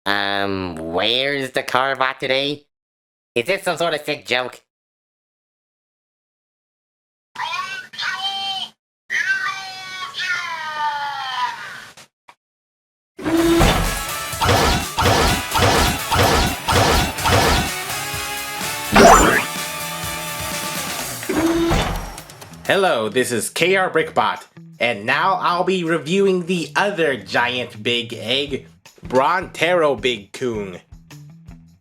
Where's the Carbot today? Is this some sort of sick joke? Hello, this is KRBrickBot, and now I'll be reviewing the other giant big egg, Brontero Bigkoong.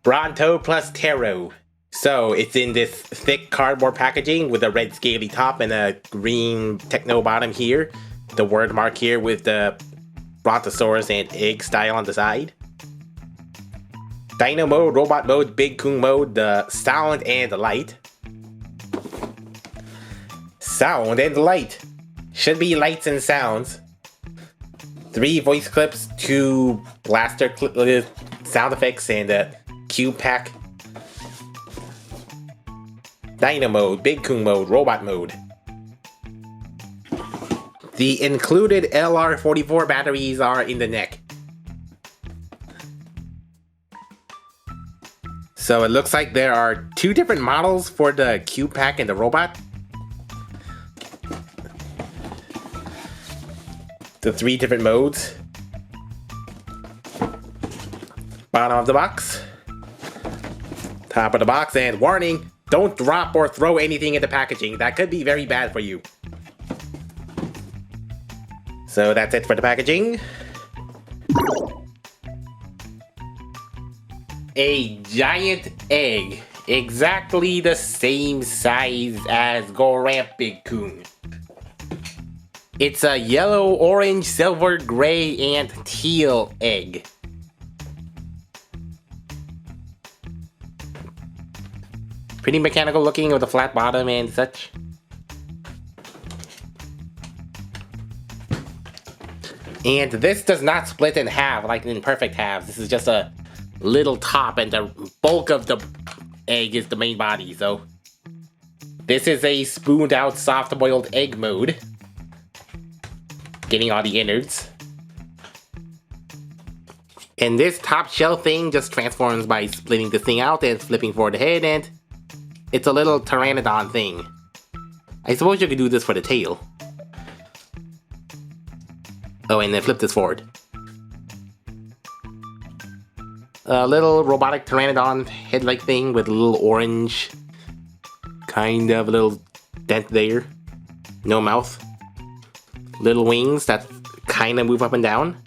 Bronto plus Tero. So it's in this thick cardboard packaging with a red scaly top and a green techno bottom here. The word mark here with the Brontosaurus and egg style on the side. Dino mode, robot mode, Bigkoong mode, the sound and the light. Sound and light. Should be lights and sounds. 3 voice clips, 2 blaster sound effects, and a cube pack. Dino mode, Bigkoong mode, robot mode. The included LR44 batteries are in the neck. So it looks like there are 2 different models for the cube pack and the robot. The 3 different modes. Bottom of the box. Top of the box, and warning, don't drop or throw anything in the packaging. That could be very bad for you. So that's it for the packaging. A giant egg. Exactly the same size as Goramp Bigkoong. It's a yellow, orange, silver, gray, and teal egg. Pretty mechanical looking with a flat bottom and such. And this does not split in half like in perfect halves. This is just a little top, and the bulk of the egg is the main body. So this is a spooned out soft boiled egg mode. Getting all the innards. And this top shell thing just transforms by splitting this thing out and flipping forward the head, and it's a little pteranodon thing. I suppose you could do this for the tail. Oh, and then flip this forward. A little robotic pteranodon head-like thing with a little orange, kind of a little dent there. No mouth. Little wings that kind of move up and down.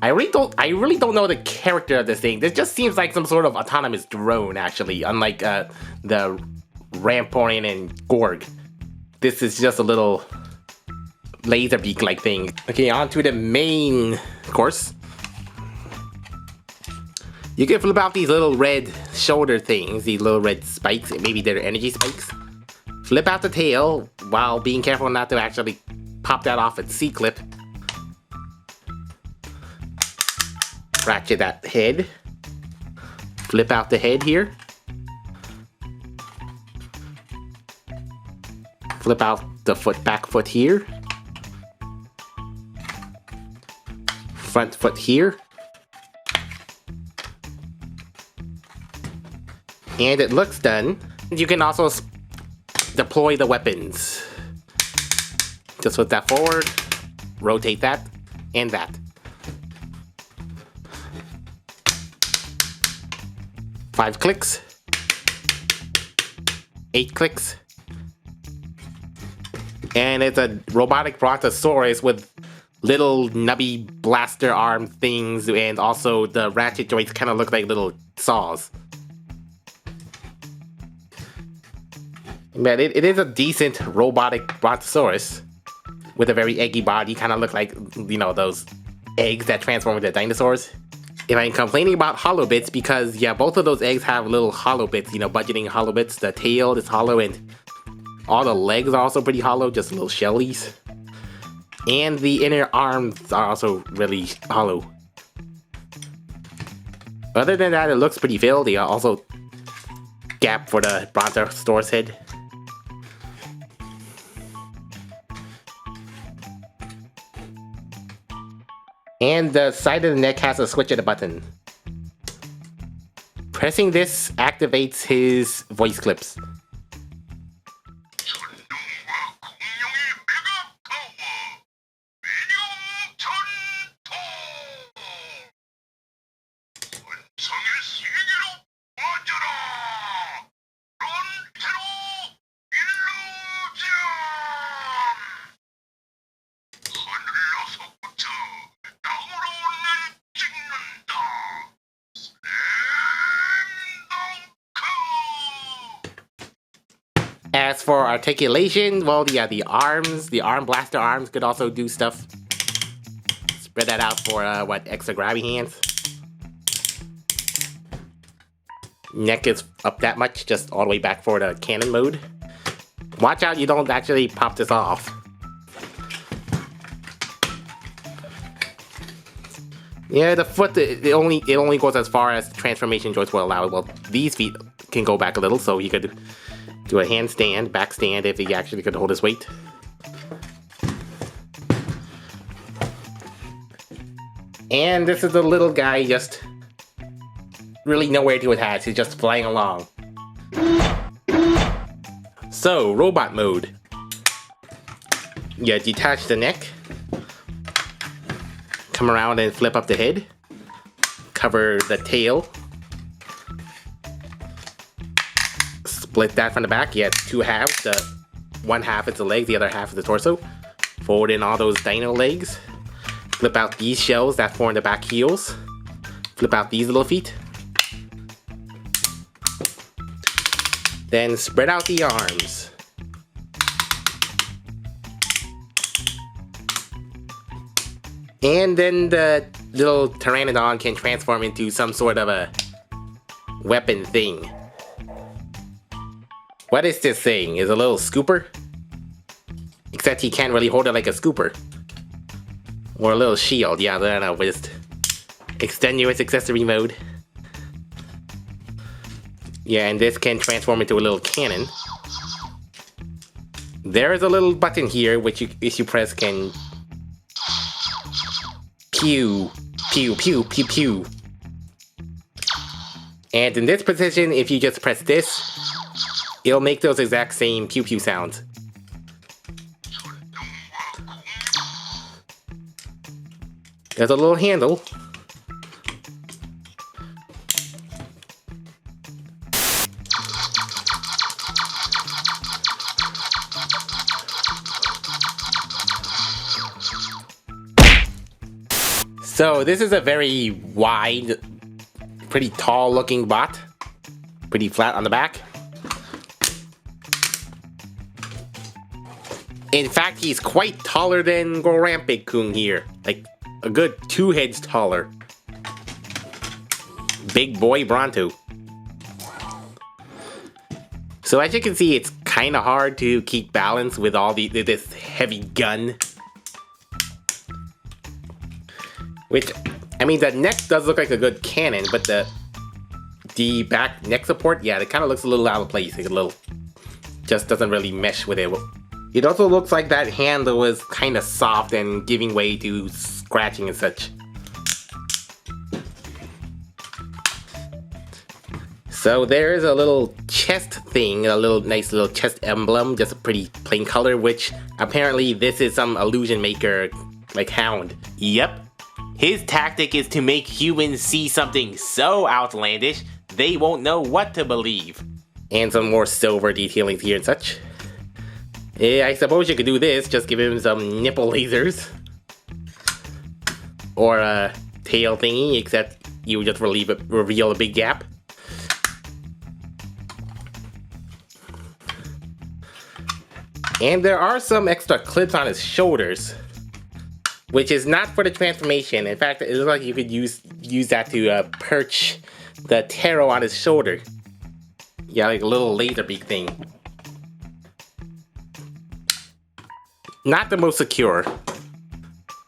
I really don't know the character of this thing. This just seems like some sort of autonomous drone, actually, unlike the Ramporian and Gorg. This is just a little laser beak-like thing. Okay, on to the main course. You can flip out these little red shoulder things, these little red spikes, maybe they're energy spikes. Flip out the tail while being careful not to actually pop that off its C-clip. Ratchet that head. Flip out the head here. Flip out the back foot here. Front foot here. And it looks done. You can also deploy the weapons. Just flip that forward, rotate that, and that. Five clicks. 8 clicks. And it's a robotic Brontosaurus with little nubby blaster arm things, and also the ratchet joints kind of look like little saws. But it is a decent robotic Brontosaurus with a very eggy body. Kind of look like, you know, those eggs that transform into dinosaurs. If I'm complaining about hollow bits, because yeah, both of those eggs have little hollow bits, you know, budgeting hollow bits. The tail is hollow, and all the legs are also pretty hollow, just little shellies. And the inner arms are also really hollow. Other than that, it looks pretty filled. They also gap for the Brontosaurus head. And the side of the neck has a switch and a button. Pressing this activates his voice clips. As for articulation, well, yeah, the arm blaster arms could also do stuff. Spread that out for, extra grabby hands. Neck is up that much, just all the way back for the cannon mode. Watch out you don't actually pop this off. Yeah, the foot, it only goes as far as the transformation joints will allow. Well, these feet can go back a little, so you could do a handstand, back stand if he actually could hold his weight. And this is the little guy just really nowhere to attach, he's just flying along. So, robot mode. You detach the neck, come around and flip up the head, cover the tail, split that from the back. You have two halves. The one half is the legs, the other half is the torso. Fold in all those dino legs. Flip out these shells that form the back heels. Flip out these little feet. Then spread out the arms. And then the little pteranodon can transform into some sort of a weapon thing. What is this thing? Is it a little scooper? Except he can't really hold it like a scooper. Or a little shield, yeah, I don't know, just extenuous accessory mode. Yeah, and this can transform into a little cannon. There is a little button here which if you press can pew, pew, pew, pew, pew. And in this position, if you just press this, it'll make those exact same pew pew sounds. There's a little handle. So this is a very wide, pretty tall looking bot. Pretty flat on the back. In fact, he's quite taller than KRBrickBot here. Like, a good 2 heads taller. Big boy Bronto. So as you can see, it's kind of hard to keep balance with all this heavy gun. Which, I mean, the neck does look like a good cannon, but the back neck support, yeah, it kind of looks a little out of place. Like a little, just doesn't really mesh with it. It also looks like that handle was kind of soft and giving way to scratching and such. So there is a little chest thing, a little nice little chest emblem, just a pretty plain color, which apparently this is some illusion maker, like hound. Yep. His tactic is to make humans see something so outlandish, they won't know what to believe. And some more silver detailing here and such. Yeah, I suppose you could do this, just give him some nipple lasers. Or a tail thingy, except you just reveal a big gap. And there are some extra clips on his shoulders, which is not for the transformation. In fact, it looks like you could use that to perch the tarot on his shoulder. Yeah, like a little laser beak thing. Not the most secure.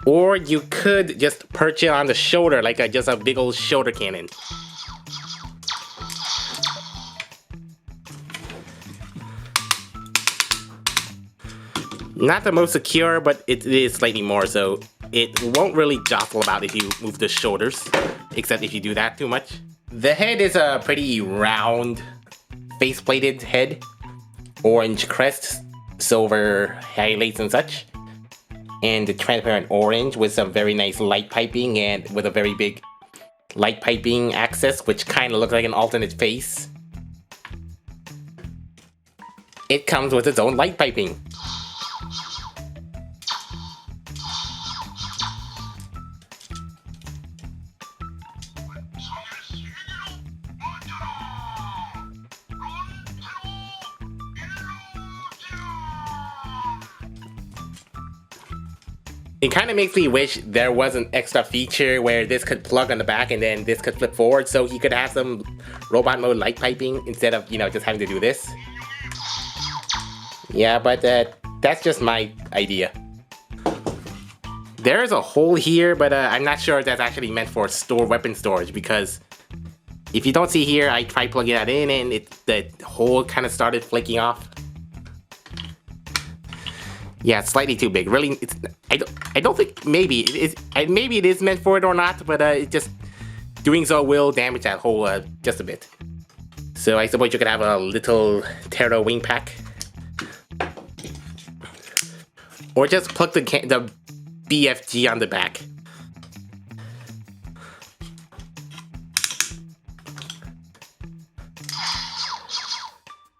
Or you could just perch it on the shoulder like just a big old shoulder cannon. Not the most secure, but it is slightly more so. it won't really jostle about if you move the shoulders, except if you do that too much. The head is a pretty round, face-plated head, orange crest, silver highlights and such, and the transparent orange with some very nice light piping and with a very big light piping axis, which kind of looks like an alternate face. It comes with its own light piping. It kind of makes me wish there was an extra feature where this could plug on the back and then this could flip forward, so he could have some robot mode light piping instead of, just having to do this. Yeah, but that's just my idea. There is a hole here, but I'm not sure if that's actually meant for weapon storage, because if you don't see here, I tried plugging that in and the hole kind of started flaking off. Yeah, it's slightly too big. Really, I don't think, maybe it is meant for it or not, but it just doing so will damage that hole just a bit. So I suppose you could have a little Terra wing pack, or just plug the BFG on the back.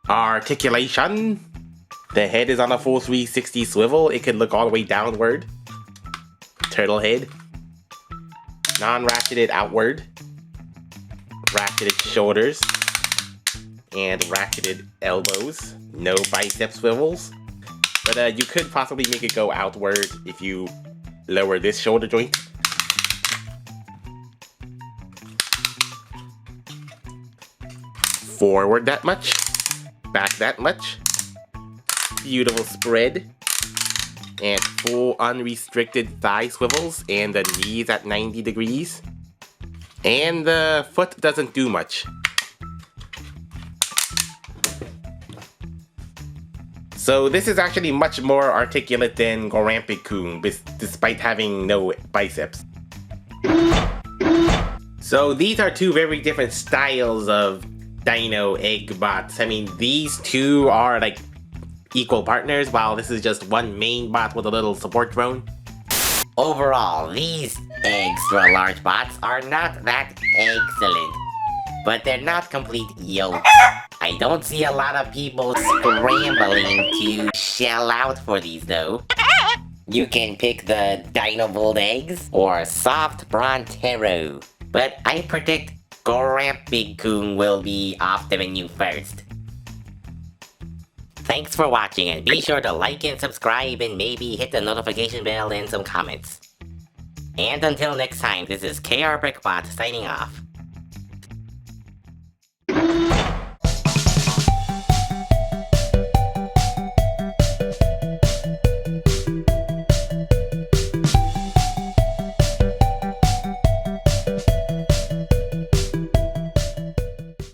Articulation. The head is on a full 360 swivel. It could look all the way downward. Turtle head. Non-ratcheted outward. Ratcheted shoulders. And ratcheted elbows. No bicep swivels. But you could possibly make it go outward if you lower this shoulder joint. Forward that much. Back that much. Beautiful spread. And full unrestricted thigh swivels. And the knees at 90 degrees. And the foot doesn't do much. So this is actually much more articulate than KRBrickBot, despite having no biceps. So these are two very different styles of dino egg bots. I mean, these two are like equal partners, while this is just one main bot with a little support drone. Overall, these extra large bots are not that excellent, but they're not complete yokes. I don't see a lot of people scrambling to shell out for these though. You can pick the Dino Bold eggs or soft Brontero, but I predict KRBrickBot will be off the menu first. Thanks for watching, and be sure to like and subscribe and maybe hit the notification bell and some comments. And until next time, this is KRBrickBot signing off.